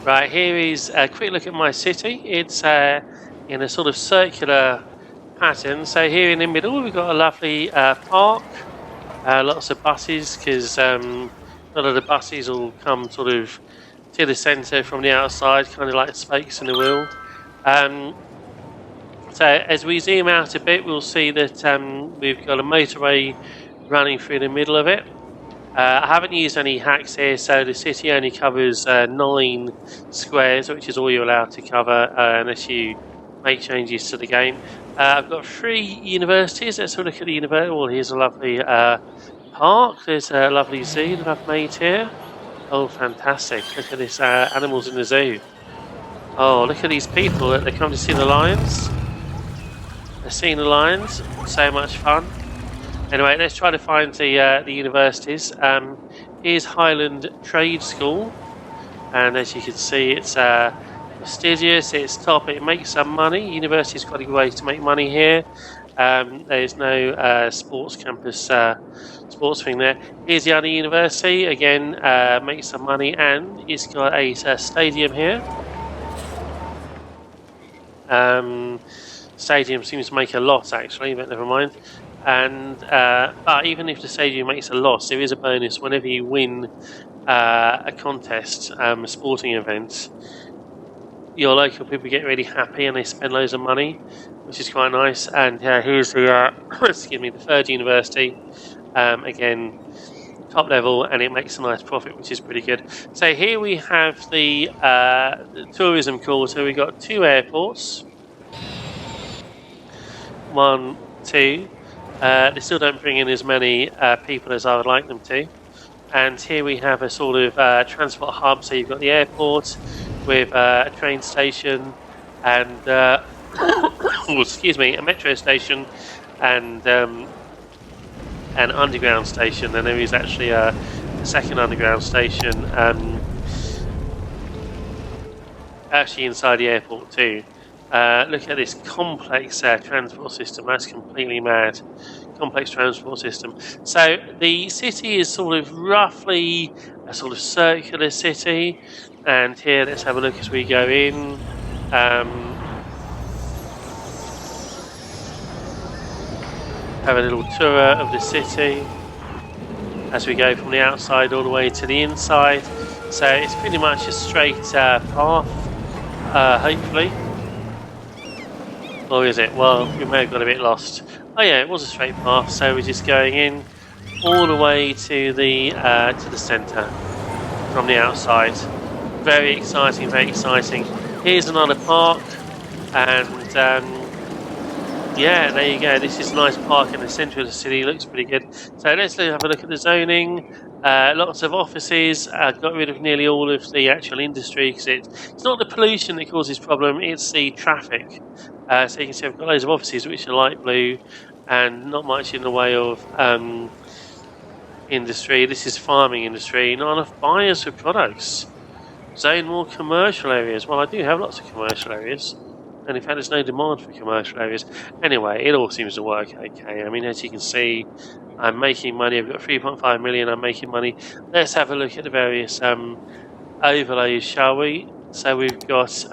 Right, here is a quick look at my city. It's in a sort of circular pattern. So here in the middle, we've got a lovely park. Lots of buses, because a lot of the buses will come sort of to the centre from the outside, kind of like spokes in the wheel. Um, so as we zoom out a bit, we'll see that we've got a motorway running through the middle of it. I haven't used any hacks here, so the city only covers 9 squares, which is all you're allowed to cover unless you make changes to the game. I've got 3 universities. Let's have a look at the university. Oh, here's a lovely park. There's a lovely zoo that I've made here. Oh, fantastic. Look at this animals in the zoo. Oh, look at these people that they come to see the lions. They're seeing the lions. So much fun. Anyway, let's try to find the universities. Here's Highland Trade School, and as you can see, it's prestigious. It's top. It makes some money. University's got a good way to make money here. There's no sports campus, sports thing there. Here's the other university. Again, makes some money, and it's got a stadium here. Stadium seems to make a loss actually, but never mind. And but even if the stadium makes a loss, there is a bonus whenever you win a contest, a sporting event. Your local people get really happy and they spend loads of money, which is quite nice. And here's the excuse me, the third university. Again, top level, and it makes a nice profit, which is pretty good. So here we have the tourism quarter. We've got 2 airports. 1, 2. They still don't bring in as many people as I would like them to. And here we have a sort of transport hub. So you've got the airport with a train station and oh, excuse me, a metro station and an underground station. And there is actually a second underground station actually inside the airport too. Look at this complex transport system. That's completely mad. Complex transport system. So the city is sort of roughly a sort of circular city. And here, let's have a look as we go in. Have a little tour of the city as we go from the outside all the way to the inside. So it's pretty much a straight path, hopefully. Or is it? Well, we may have got a bit lost. Oh yeah, it was a straight path, so we're just going in all the way to the centre from the outside. Very exciting, very exciting. Here's another park, and yeah, there you go. This is a nice park in the centre of the city. Looks pretty good. So let's have a look at the zoning. Lots of offices. Got rid of nearly all of the actual industry because it's not the pollution that causes problem. It's the traffic. So you can see I've got loads of offices which are light blue and not much in the way of industry. This is farming industry. Not enough buyers for products. Zone more commercial areas. Well, I do have lots of commercial areas. And in fact, there's no demand for commercial areas. Anyway, it all seems to work okay. I mean, as you can see, I'm making money. I've got 3.5 million. I'm making money. Let's have a look at the various overlays, shall we? So we've got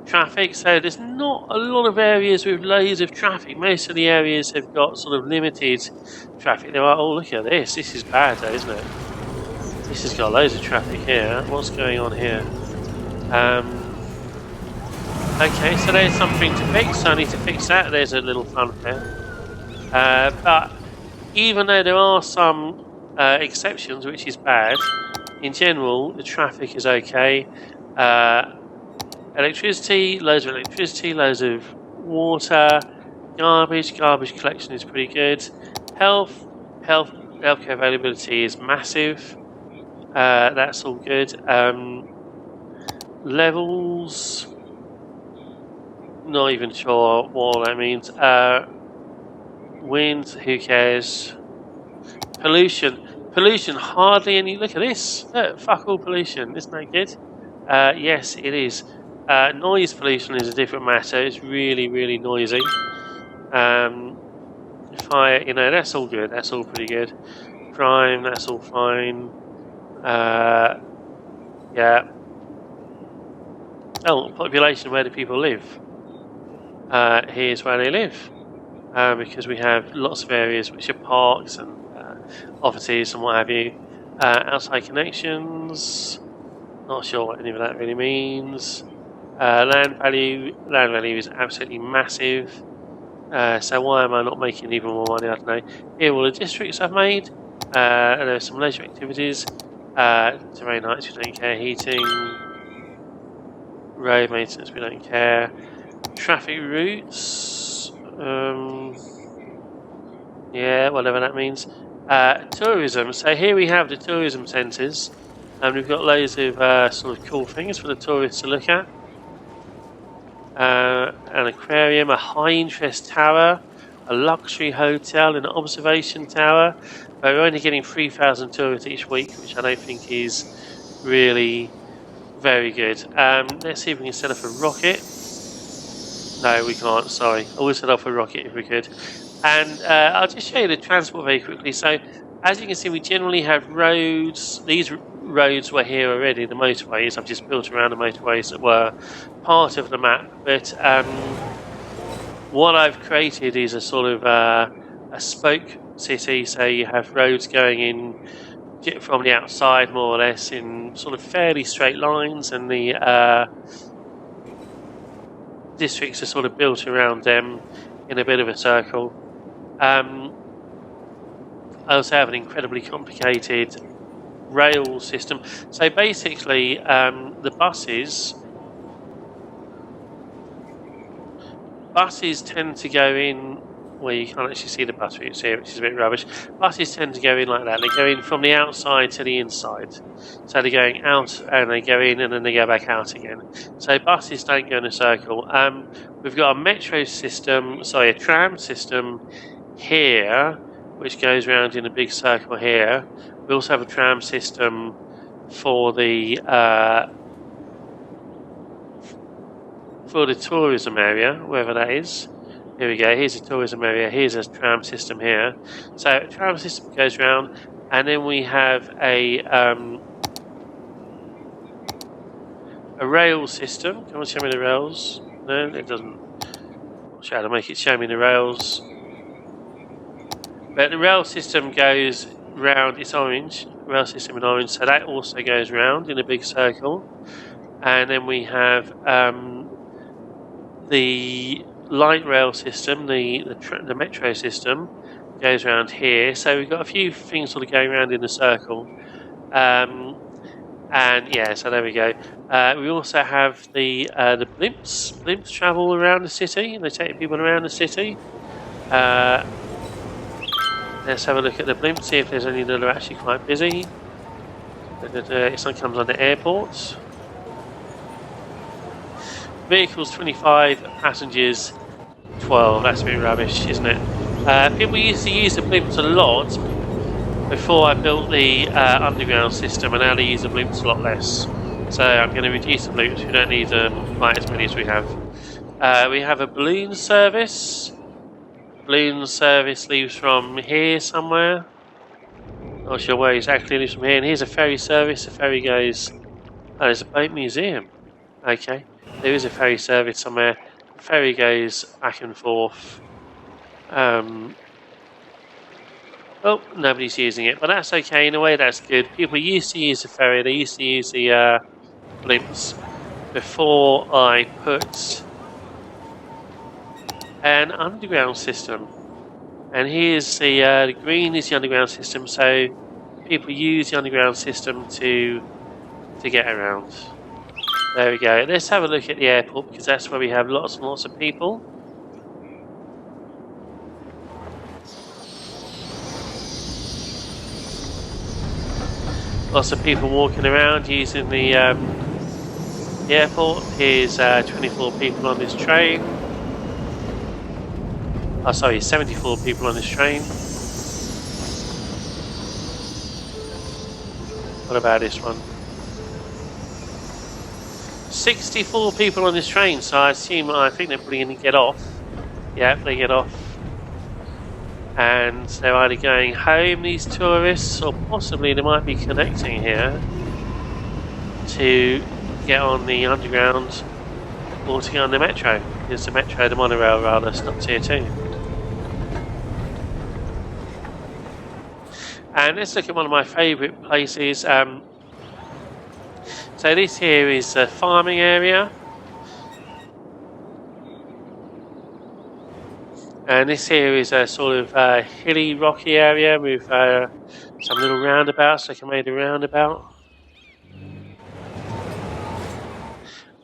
traffic. So there's not a lot of areas with loads of traffic. Most of the areas have got sort of limited traffic. There are. Oh, look at this. This is bad, though, isn't it? This has got loads of traffic here. What's going on here? Okay, so there's something to fix. So I need to fix that. There's a little funfair. But even though there are some exceptions, which is bad, in general, the traffic is okay. Electricity, loads of electricity, loads of water, garbage collection is pretty good. Healthcare availability is massive. That's all good. Levels, not even sure what all that means. Wind, who cares? Pollution, hardly any. Look at this. Look, fuck all pollution. Isn't that good? Yes, it is. Noise pollution is a different matter. It's really, really noisy. Fire, that's all good. That's all pretty good. Crime, that's all fine. Yeah. Oh, population, where do people live? Here's where they live. Because we have lots of areas which are parks and offices and what have you. Outside connections, not sure what any of that really means. Land value is absolutely massive. So why am I not making even more money? I don't know. Here are all the districts I've made. And there's some leisure activities. Terrain heights, we don't care. Heating. Road maintenance, we don't care. Traffic routes. Yeah, whatever that means. Tourism. So here we have the tourism centres, and we've got loads of sort of cool things for the tourists to look at. An aquarium, a high-interest tower, a luxury hotel, an observation tower. But we're only getting 3,000 tourists each week, which I don't think is really very good. Let's see if we can set up a rocket. No, we can't, sorry. I would set up a rocket if we could. And I'll just show you the transport very quickly. So, as you can see, we generally have roads. These roads were here already, the motorways. I've just built around the motorways that were part of the map. But what I've created is a sort of a spoke city. So you have roads going in from the outside, more or less, in sort of fairly straight lines, and the districts are sort of built around them in a bit of a circle. I also have an incredibly complicated rail system. So basically, the buses tend to go in. Well, you can't actually see the bus routes here, which is a bit rubbish. Buses tend to go in like that. They go in from the outside to the inside. So they're going out and they go in and then they go back out again. So buses don't go in a circle. We've got a metro system, a tram system here, which goes around in a big circle here. We also have a tram system for the tourism area, wherever that is. Here we go, here's a tourism area, here's a tram system here. So a tram system goes around, and then we have a rail system. Come on, show me the rails. No, it doesn't. I'm not sure how to make it show me the rails. But the rail system goes round, it's orange, rail system in orange, so that also goes round in a big circle. And then we have the light rail system, the metro system, goes around here. So we've got a few things sort of going around in a circle. And yeah, so there we go. We also have the blimps. Blimps travel around the city, and they take people around the city. Let's have a look at the blimps, see if there's any that are actually quite busy. This one comes under airports. Vehicles 25, passengers 12. That's a bit rubbish, isn't it? People used to use the blimps a lot before I built the underground system, and now they use the blimps a lot less. So I'm going to reduce the blimps. We don't need quite as many as we have. We have a balloon service. Balloon service leaves from here somewhere. Not sure where exactly it leaves from here. And here's a ferry service. The ferry goes. Oh, there's a boat museum. Okay, there is a ferry service somewhere. The ferry goes back and forth. Well, nobody's using it, but that's okay. In a way, that's good. People used to use the ferry. They used to use the blimps before I put an underground system. And here's the green is the underground system. So people use the underground system to get around. There we go. Let's have a look at the airport, because that's where we have lots and lots of people. Lots of people walking around using the airport. Here's 24 people on this train. Oh, sorry, 74 people on this train. What about this one? 64 people on this train, so I think they're probably going to get off. Yeah, they get off. and they're either going home, these tourists, or possibly they might be connecting here to get on the underground or to get on the metro. Because the monorail rather, stops here too. And let's look at one of my favourite places. So this here is a farming area. And this here is a sort of hilly, rocky area with some little roundabouts, like I made a roundabout.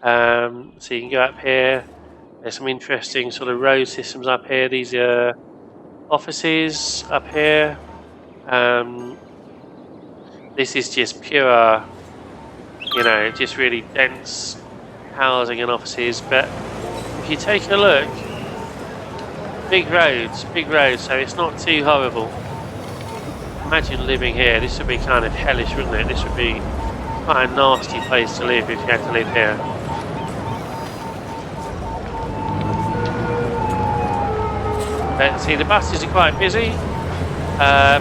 So you can go up here. There's some interesting sort of road systems up here. These are offices up here. This is just pure, just really dense housing and offices. But if you take a look, big roads, so it's not too horrible. Imagine living here. This would be kind of hellish, wouldn't it? This would be quite a nasty place to live if you had to live here. But see, the buses are quite busy.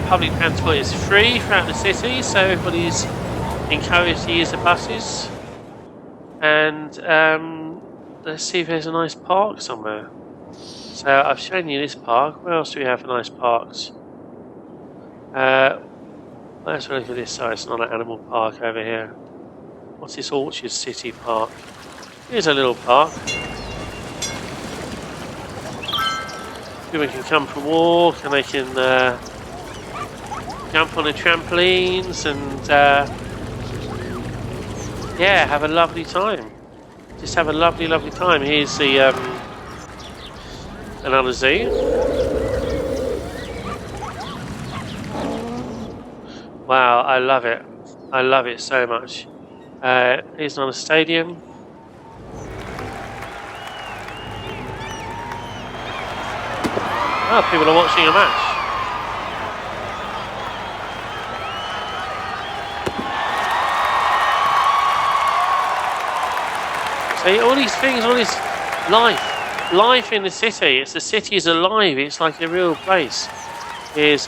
Public transport is free throughout the city, so everybody's encouraged to use the buses. And let's see if there's a nice park somewhere. So I've shown you this park. Where else do we have for nice parks? Let's look at this side. It's not an animal park over here. What's this Orchard City Park? Here's a little park. People can come for a walk and they can jump on the trampolines and yeah, have a lovely time. Just have a lovely, lovely time. Here's the another zoo. Wow, I love it. I love it so much. Here's another stadium. Oh, people are watching a match. See, all these things, all this life in the city. The city is alive. It's like a real place. Here's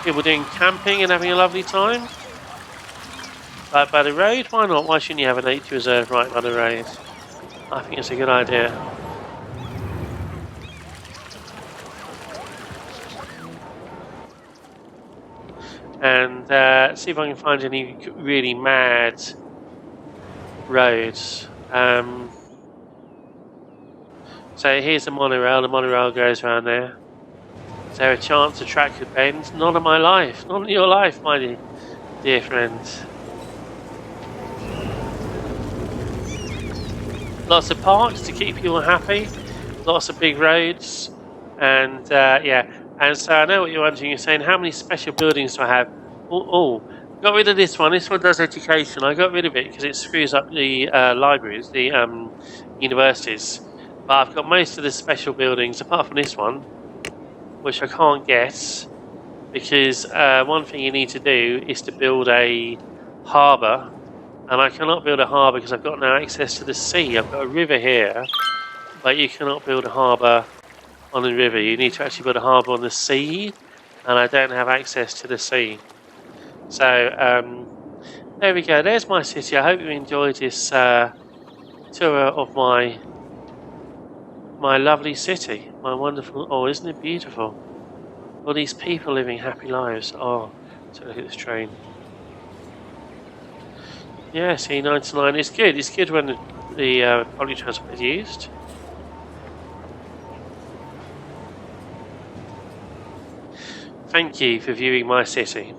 people doing camping and having a lovely time. Right by the road, why not? Why shouldn't you have a nature reserve right by the road? I think it's a good idea. And see if I can find any really mad roads. So here's the monorail. The monorail goes around there. Is there a chance the track could bend? Not in my life. Not in your life, my dear friends. Lots of parks to keep you all happy. Lots of big roads. And yeah. And so I know what you're wondering. You're saying, how many special buildings do I have? Oh, got rid of this one. This one does education. I got rid of it because it screws up the libraries, the universities. But I've got most of the special buildings, apart from this one, which I can't get, because one thing you need to do is to build a harbour. And I cannot build a harbour because I've got no access to the sea. I've got a river here, but you cannot build a harbour on the river. You need to actually build a harbour on the sea, and I don't have access to the sea. So there we go. There's my city. I hope you enjoyed this tour of my lovely city, my wonderful. Oh, isn't it beautiful? All these people living happy lives. Oh, let's look at this train. Yeah, C99 is good. It's good when the public transport is used. Thank you for viewing my city.